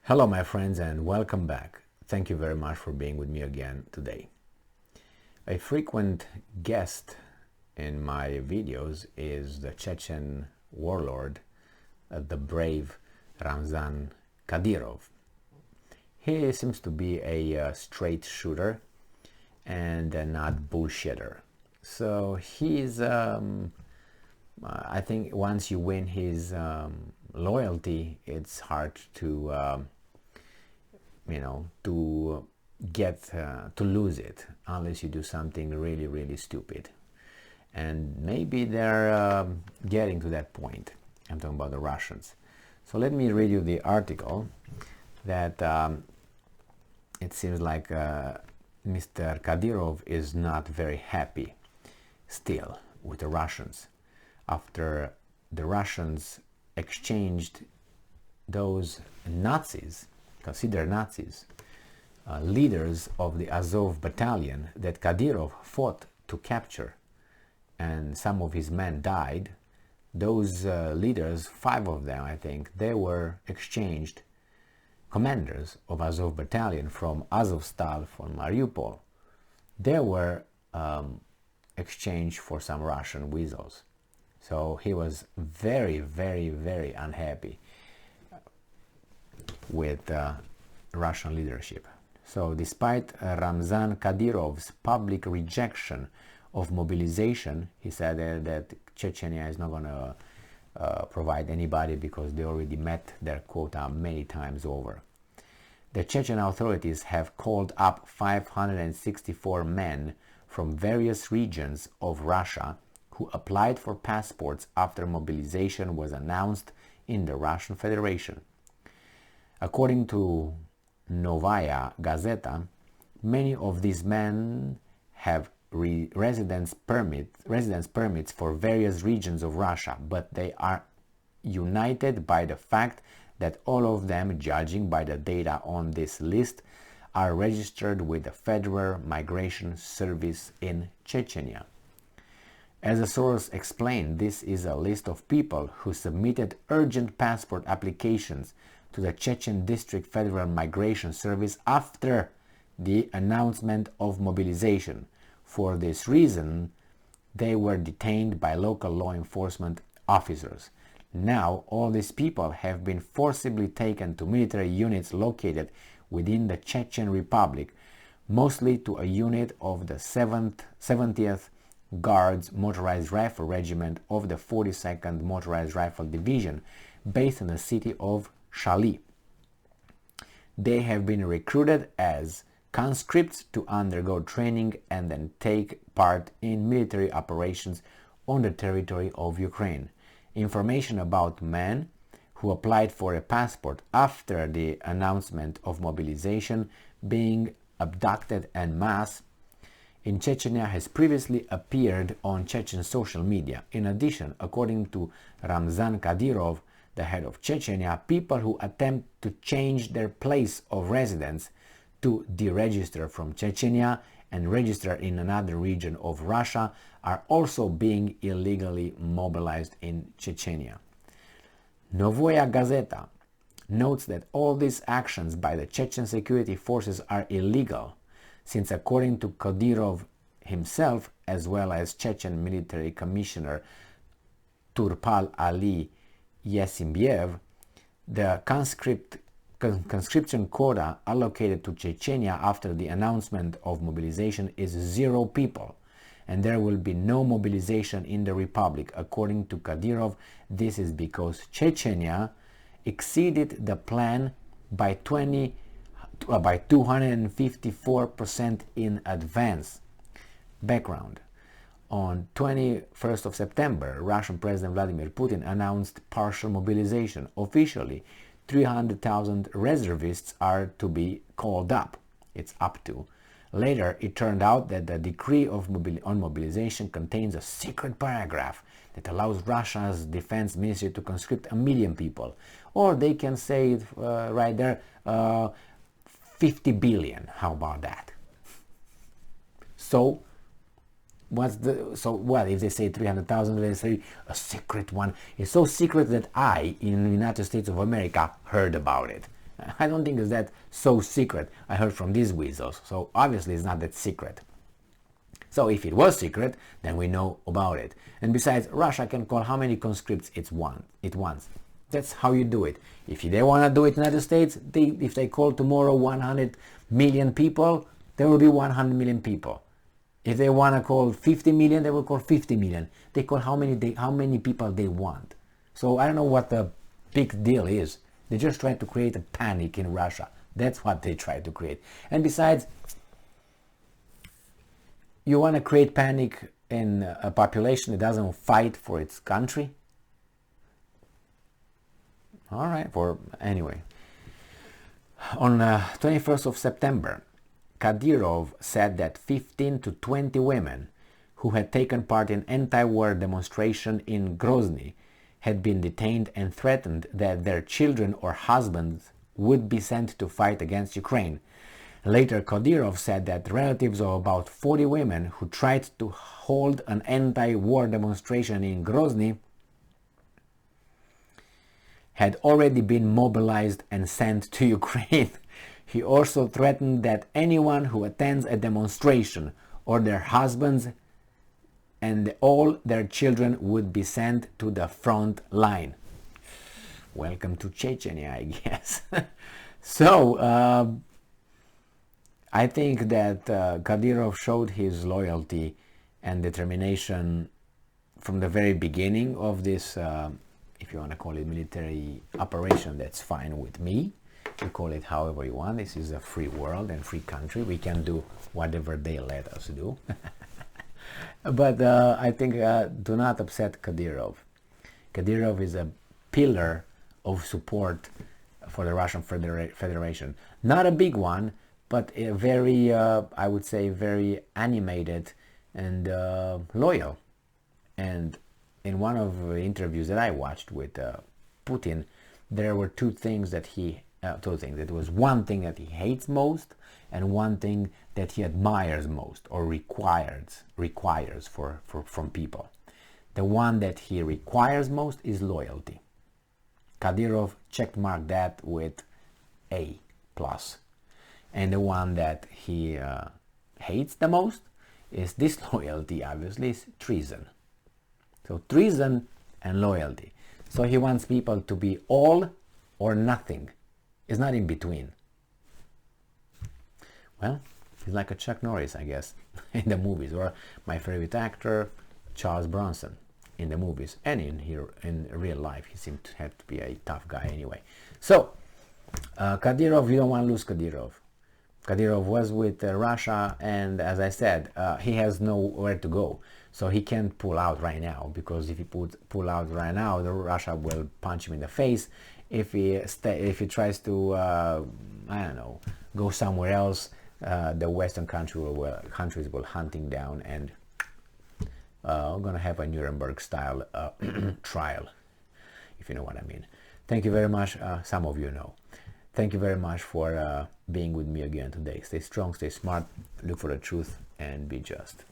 Hello my friends and welcome back. Thank you very much for being with me again today. A frequent guest in my videos is the Chechen warlord, the brave Ramzan Kadyrov. He seems to be a straight shooter and not bullshitter. So he's, I think once you win his loyalty, it's hard to to get to lose it unless you do something really stupid. And maybe they're getting to that point. I'm talking about the Russians. So let me read you the article that it seems like Mr. Kadyrov is not very happy still with the Russians after the Russians exchanged those Nazis, considered Nazis, leaders of the Azov battalion that Kadyrov fought to capture, and some of his men died. Those leaders, 5 of them I think, they were exchanged, commanders of Azov battalion from Azovstal, from Mariupol. They were exchanged for some Russian weasels. So he was very unhappy with Russian leadership. So despite Ramzan Kadyrov's public rejection of mobilization, he said that Chechnya is not going to provide anybody because they already met their quota many times over. The Chechen authorities have called up 564 men from various regions of Russia who applied for passports after mobilization was announced in the Russian Federation. According to Novaya Gazeta, many of these men have residence permits for various regions of Russia, but they are united by the fact that all of them, judging by the data on this list, are registered with the Federal Migration Service in Chechnya. As a source explained, this is a list of people who submitted urgent passport applications to the Chechen District Federal Migration Service after the announcement of mobilization. For this reason, they were detained by local law enforcement officers. Now, all these people have been forcibly taken to military units located within the Chechen Republic, mostly to a unit of the 70th Guards Motorized Rifle Regiment of the 42nd Motorized Rifle Division, based in the city of Shali. They have been recruited as conscripts to undergo training and then take part in military operations on the territory of Ukraine. Information about men who applied for a passport after the announcement of mobilization being abducted en masse in Chechnya has previously appeared on Chechen social media. In addition, according to Ramzan Kadyrov, the head of Chechnya, people who attempt to change their place of residence to deregister from Chechnya and register in another region of Russia are also being illegally mobilized in Chechnya. Novaya Gazeta notes that all these actions by the Chechen security forces are illegal, since according to Kadyrov himself, as well as Chechen military commissioner Turpal Ali Yesimbiev, the conscription quota allocated to Chechnya after the announcement of mobilization is 0 people, and there will be no mobilization in the Republic. According to Kadyrov, this is because Chechnya exceeded the plan by 254% in advance. Background. On 21st of September, Russian President Vladimir Putin announced partial mobilization. Officially, 300,000 reservists are to be called up. It's up to. Later, it turned out that the decree on mobilization contains a secret paragraph that allows Russia's defense ministry to conscript 1 million people. Or they can say it right there, 50 billion. How about that? So what if they say 300,000? They say a secret one. It's so secret that I, in the United States of America, heard about it. I don't think it's that so secret. I heard from these weasels, so obviously it's not that secret. So if it was secret, then we know about it. And besides, Russia can call how many conscripts it wants. That's how you do it. If they want to do it in the United States, if they call tomorrow 100 million people, there will be 100 million people. If they want to call 50 million, they will call 50 million. They call how many people they want. So I don't know what the big deal is. They just try to create a panic in Russia. That's what they try to create. And besides, you want to create panic in a population that doesn't fight for its country? All right, anyway. On 21st of September, Kadyrov said that 15 to 20 women who had taken part in anti-war demonstration in Grozny had been detained and threatened that their children or husbands would be sent to fight against Ukraine. Later, Kadyrov said that relatives of about 40 women who tried to hold an anti-war demonstration in Grozny had already been mobilized and sent to Ukraine. He also threatened that anyone who attends a demonstration or their husbands and all their children would be sent to the front line. Welcome to Chechnya, I guess. So, I think that Kadyrov showed his loyalty and determination from the very beginning of this, if you want to call it military operation, that's fine with me. You call it however you want. This is a free world and free country. We can do whatever they let us do. But I think do not upset Kadyrov. Kadyrov is a pillar of support for the Russian Federation. Not a big one, but a very, I would say, very animated and loyal. And in one of the interviews that I watched with Putin, there were two things. It was one thing that he hates most and one thing that he admires most or requires from people. The one that he requires most is loyalty. Kadyrov checkmarked that with A+. And the one that he hates the most is disloyalty, obviously, is treason. So treason and loyalty. So he wants people to be all or nothing. It's not in between. Well, he's like a Chuck Norris, I guess, in the movies, or my favorite actor, Charles Bronson, in the movies, and in real life. He seemed to have to be a tough guy anyway. So, Kadyrov, you don't want to lose Kadyrov. Kadyrov was with Russia, and as I said, he has nowhere to go. So he can't pull out right now, because if he pull out right now, Russia will punch him in the face. If he tries to, I don't know, go somewhere else, the Western countries will hunt him down, and we're gonna have a Nuremberg-style trial, if you know what I mean. Thank you very much. Some of you know. Thank you very much for being with me again today. Stay strong, stay smart, look for the truth, and be just.